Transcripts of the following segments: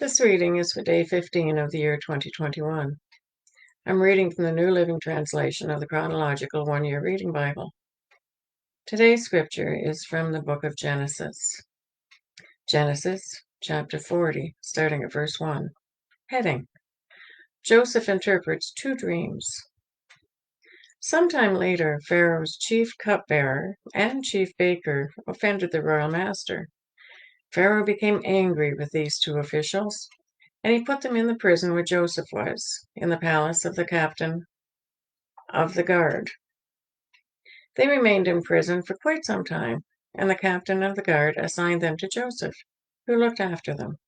This reading is for day 15 of the year 2021. I'm reading from the New Living Translation of the Chronological One-Year Reading Bible. Today's scripture is from the book of Genesis. Genesis chapter 40, starting at verse 1. Heading: Joseph interprets two dreams. Sometime later, Pharaoh's chief cupbearer and chief baker offended the royal master. Pharaoh became angry with these two officials, and he put them in the prison where Joseph was, in the palace of the captain of the guard. They remained in prison for quite some time, and the captain of the guard assigned them to Joseph, who looked after them.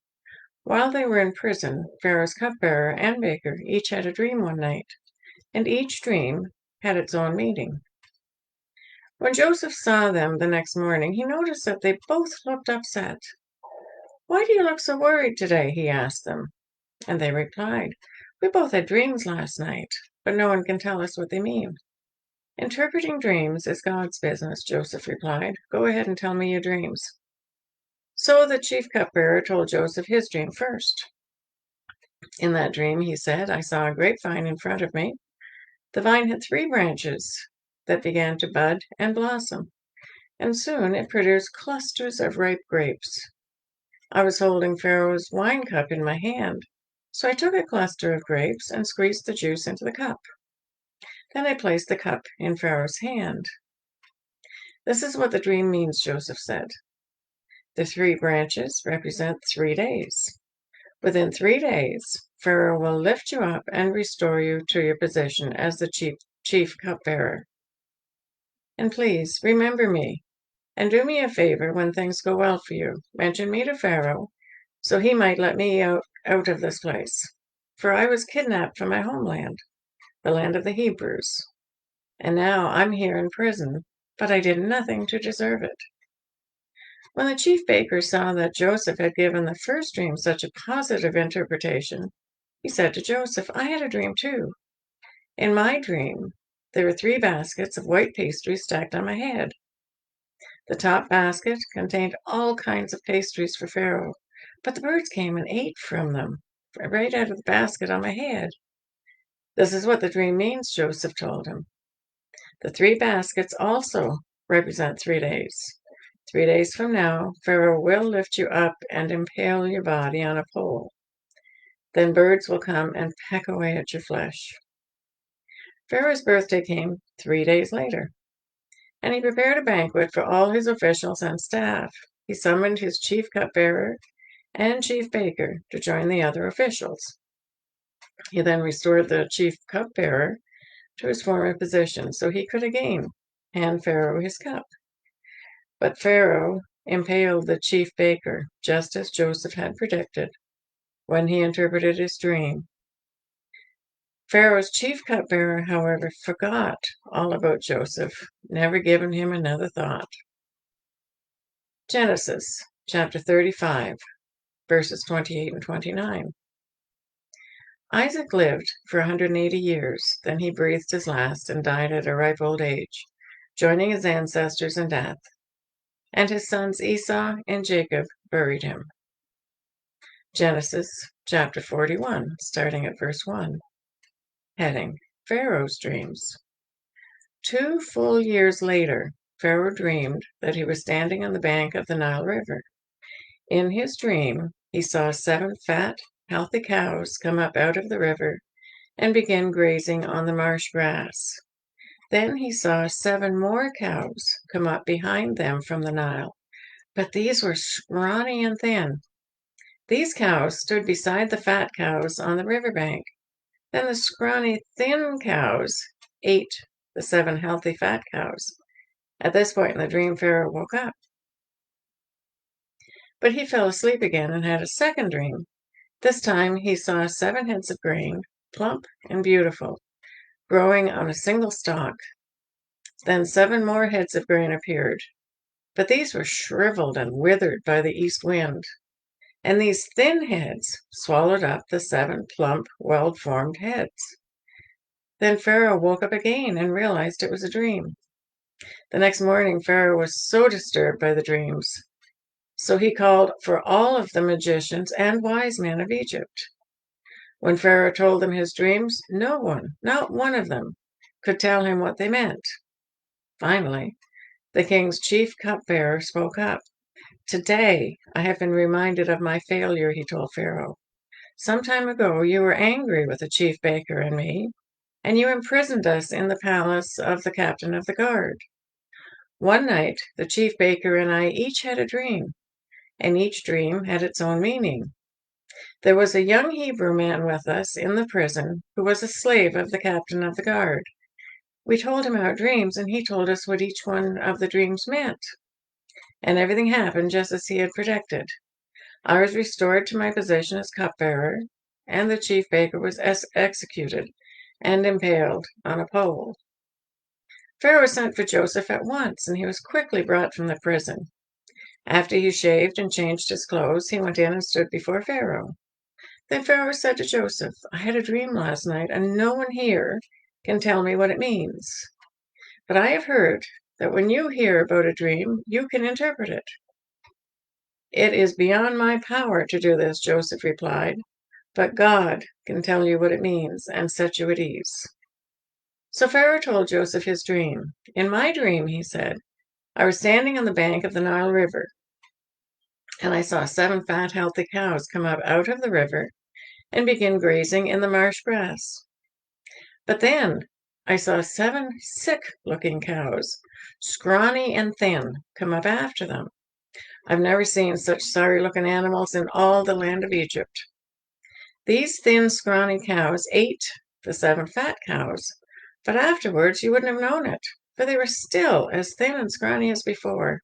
While they were in prison, Pharaoh's cupbearer and baker each had a dream one night, and each dream had its own meaning. When Joseph saw them the next morning, he noticed that they both looked upset. "Why do you look so worried today?" he asked them. And they replied, "We both had dreams last night, but no one can tell us what they mean." "Interpreting dreams is God's business," Joseph replied. "Go ahead and tell me your dreams." So the chief cupbearer told Joseph his dream first. In that dream, he said, "I saw a grapevine in front of me. The vine had 3 branches that began to bud and blossom, and soon it produced clusters of ripe grapes. I was holding Pharaoh's wine cup in my hand, so I took a cluster of grapes and squeezed the juice into the cup. Then I placed the cup in Pharaoh's hand." "This is what the dream means," Joseph said. "The 3 branches represent 3 days. Within 3 days, Pharaoh will lift you up and restore you to your position as the chief cupbearer. And please remember me, and do me a favor when things go well for you. Mention me to Pharaoh, so he might let me out of this place. For I was kidnapped from my homeland, the land of the Hebrews, and now I'm here in prison, but I did nothing to deserve it." When the chief baker saw that Joseph had given the first dream such a positive interpretation, he said to Joseph, "I had a dream too. In my dream, there were 3 baskets of white pastry stacked on my head. The top basket contained all kinds of pastries for Pharaoh, but the birds came and ate from them, right out of the basket on my head." "This is what the dream means," Joseph told him. "The 3 baskets also represent 3 days. 3 days from now, Pharaoh will lift you up and impale your body on a pole. Then birds will come and peck away at your flesh." Pharaoh's birthday came 3 days later, and he prepared a banquet for all his officials and staff. He summoned his chief cupbearer and chief baker to join the other officials. He then restored the chief cupbearer to his former position so he could again hand Pharaoh his cup. But Pharaoh impaled the chief baker, just as Joseph had predicted when he interpreted his dream. Pharaoh's chief cupbearer, however, forgot all about Joseph, never giving him another thought. Genesis chapter 35, verses 28 and 29. Isaac lived for 180 years. Then he breathed his last and died at a ripe old age, joining his ancestors in death. And his sons Esau and Jacob buried him. Genesis chapter 41, starting at verse 1. Heading: Pharaoh's dreams. 2 full years later, Pharaoh dreamed that he was standing on the bank of the Nile River. In his dream, he saw 7 fat, healthy cows come up out of the river and begin grazing on the marsh grass. Then he saw 7 more cows come up behind them from the Nile, but these were scrawny and thin. These cows stood beside the fat cows on the riverbank. Then the scrawny, thin cows ate the 7 healthy fat cows. At this point in the dream, Pharaoh woke up. But he fell asleep again and had a second dream. This time he saw 7 heads of grain, plump and beautiful, growing on a single stalk. Then 7 more heads of grain appeared, but these were shriveled and withered by the east wind. And these thin heads swallowed up the 7 plump, well-formed heads. Then Pharaoh woke up again and realized it was a dream. The next morning, Pharaoh was so disturbed by the dreams So he called for all of the magicians and wise men of Egypt. When Pharaoh told them his dreams, no one, not one of them, could tell him what they meant. Finally, the king's chief cupbearer spoke up. Today, I have been reminded of my failure, he told Pharaoh. Some time ago, you were angry with the chief baker and me, and you imprisoned us in the palace of the captain of the guard. One night, the chief baker and I each had a dream, and each dream had its own meaning. There was a young Hebrew man with us in the prison who was a slave of the captain of the guard. We told him our dreams, and he told us what each one of the dreams meant. And everything happened just as he had predicted. I was restored to my position as cupbearer, and the chief baker was executed and impaled on a pole. Pharaoh sent for Joseph at once, and he was quickly brought from the prison. After he shaved and changed his clothes, he went in and stood before Pharaoh. Then Pharaoh said to Joseph, I had a dream last night, and no one here can tell me what it means. But I have heard that when you hear about a dream, you can interpret it. It is beyond my power to do this, Joseph replied, but God can tell you what it means and set you at ease. So Pharaoh told Joseph his dream. In my dream, he said, I was standing on the bank of the Nile River, and I saw 7 fat, healthy cows come up out of the river and begin grazing in the marsh grass. But then I saw 7 sick-looking cows, scrawny and thin, come up after them. I've never seen such sorry-looking animals in all the land of Egypt. These thin, scrawny cows ate the 7 fat cows, but afterwards you wouldn't have known it, for they were still as thin and scrawny as before.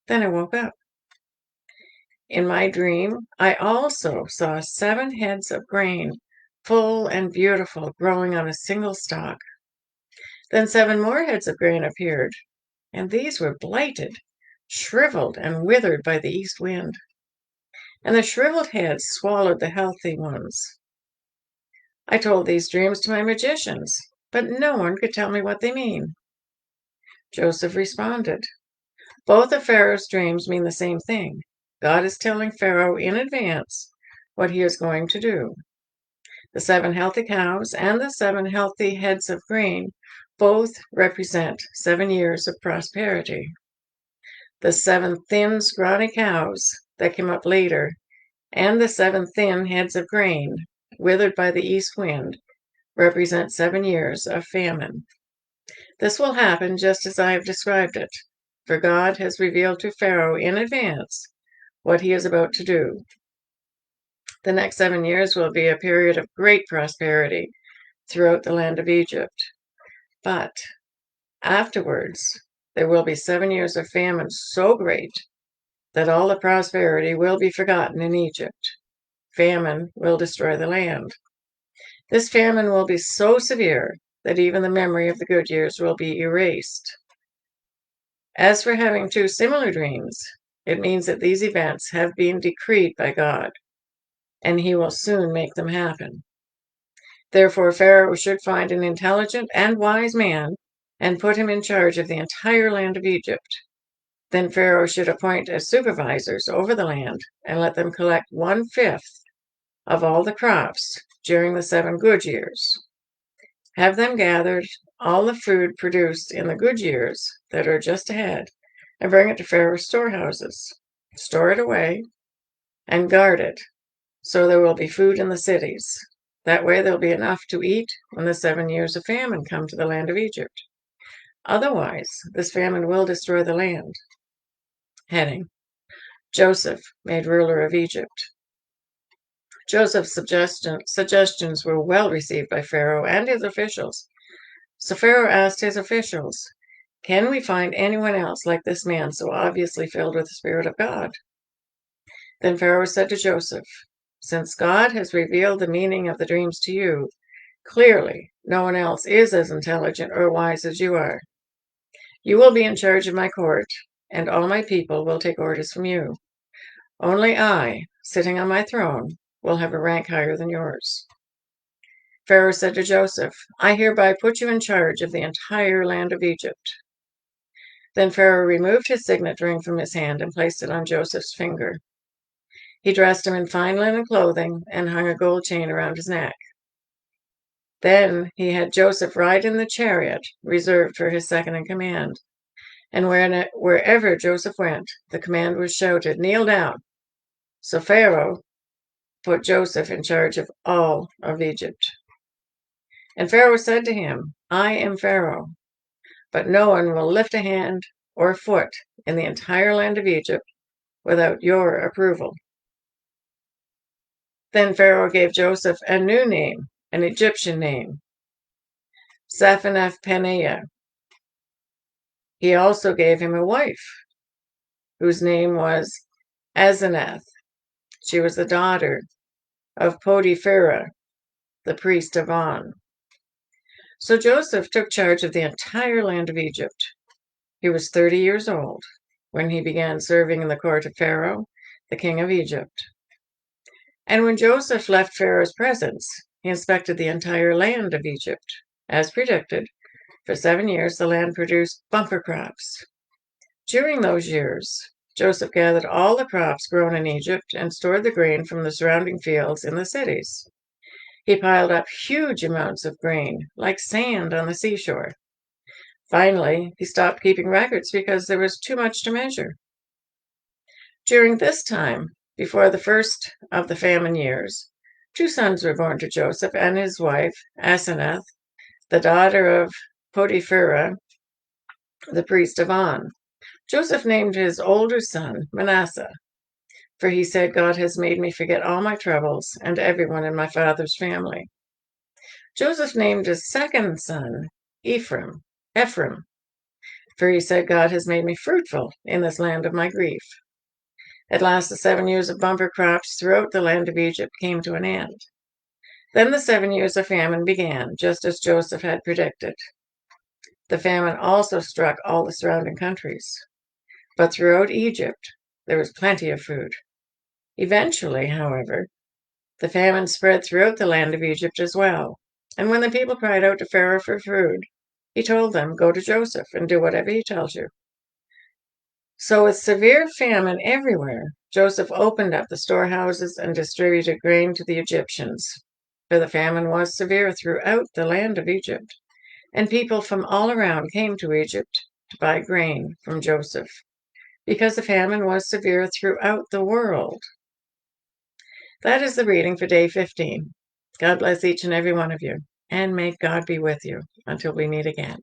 Then I woke up. In my dream, I also saw 7 heads of grain, full and beautiful, growing on a single stalk. Then 7 more heads of grain appeared, and these were blighted, shriveled, and withered by the east wind. And the shriveled heads swallowed the healthy ones. I told these dreams to my magicians, but no one could tell me what they mean. Joseph responded, both of Pharaoh's dreams mean the same thing. God is telling Pharaoh in advance what he is going to do. The 7 healthy cows and the 7 healthy heads of grain both represent 7 years of prosperity. The 7 thin, scrawny cows that came up later and the 7 thin heads of grain, withered by the east wind, represent 7 years of famine. This will happen just as I have described it, for God has revealed to Pharaoh in advance what he is about to do. The next 7 years will be a period of great prosperity throughout the land of Egypt. But afterwards, there will be 7 years of famine so great that all the prosperity will be forgotten in Egypt. Famine will destroy the land. This famine will be so severe that even the memory of the good years will be erased. As for having 2 similar dreams, it means that these events have been decreed by God, and he will soon make them happen. Therefore, Pharaoh should find an intelligent and wise man and put him in charge of the entire land of Egypt. Then Pharaoh should appoint as supervisors over the land and let them collect 1/5 of all the crops during the 7 good years. Have them gather all the food produced in the good years that are just ahead and bring it to Pharaoh's storehouses. Store it away and guard it so there will be food in the cities. That way there'll be enough to eat when the 7 years of famine come to the land of Egypt. Otherwise, this famine will destroy the land. Heading: Joseph made ruler of Egypt. Joseph's suggestions were well received by Pharaoh and his officials. So Pharaoh asked his officials, can we find anyone else like this man so obviously filled with the Spirit of God? Then Pharaoh said to Joseph, since God has revealed the meaning of the dreams to you, clearly no one else is as intelligent or wise as you are. You will be in charge of my court, and all my people will take orders from you. Only I, sitting on my throne, will have a rank higher than yours. Pharaoh said to Joseph, I hereby put you in charge of the entire land of Egypt. Then Pharaoh removed his signet ring from his hand and placed it on Joseph's finger. He dressed him in fine linen clothing and hung a gold chain around his neck. Then he had Joseph ride in the chariot reserved for his second in command. And wherever Joseph went, the command was shouted, "Kneel down." So Pharaoh put Joseph in charge of all of Egypt. And Pharaoh said to him, "I am Pharaoh, but no one will lift a hand or foot in the entire land of Egypt without your approval." Then Pharaoh gave Joseph a new name, an Egyptian name, Zaphenath-Paneah. He also gave him a wife, whose name was Asenath. She was the daughter of Potipharah, the priest of On. So Joseph took charge of the entire land of Egypt. He was 30 years old when he began serving in the court of Pharaoh, the king of Egypt. And when Joseph left Pharaoh's presence, he inspected the entire land of Egypt. As predicted, for 7 years the land produced bumper crops. During those years, Joseph gathered all the crops grown in Egypt and stored the grain from the surrounding fields in the cities. He piled up huge amounts of grain, like sand on the seashore. Finally, he stopped keeping records because there was too much to measure. During this time, before the first of the famine years, 2 sons were born to Joseph and his wife, Asenath, the daughter of Potipharah, the priest of On. Joseph named his older son Manasseh, for he said, "God has made me forget all my troubles and everyone in my father's family." Joseph named his second son Ephraim, for he said, "God has made me fruitful in this land of my grief." At last, the 7 years of bumper crops throughout the land of Egypt came to an end. Then the 7 years of famine began, just as Joseph had predicted. The famine also struck all the surrounding countries. But throughout Egypt, there was plenty of food. Eventually, however, the famine spread throughout the land of Egypt as well. And when the people cried out to Pharaoh for food, he told them, "Go to Joseph and do whatever he tells you." So with severe famine everywhere, Joseph opened up the storehouses and distributed grain to the Egyptians. For the famine was severe throughout the land of Egypt, and people from all around came to Egypt to buy grain from Joseph, because the famine was severe throughout the world. That is the reading for day 15. God bless each and every one of you, and may God be with you until we meet again.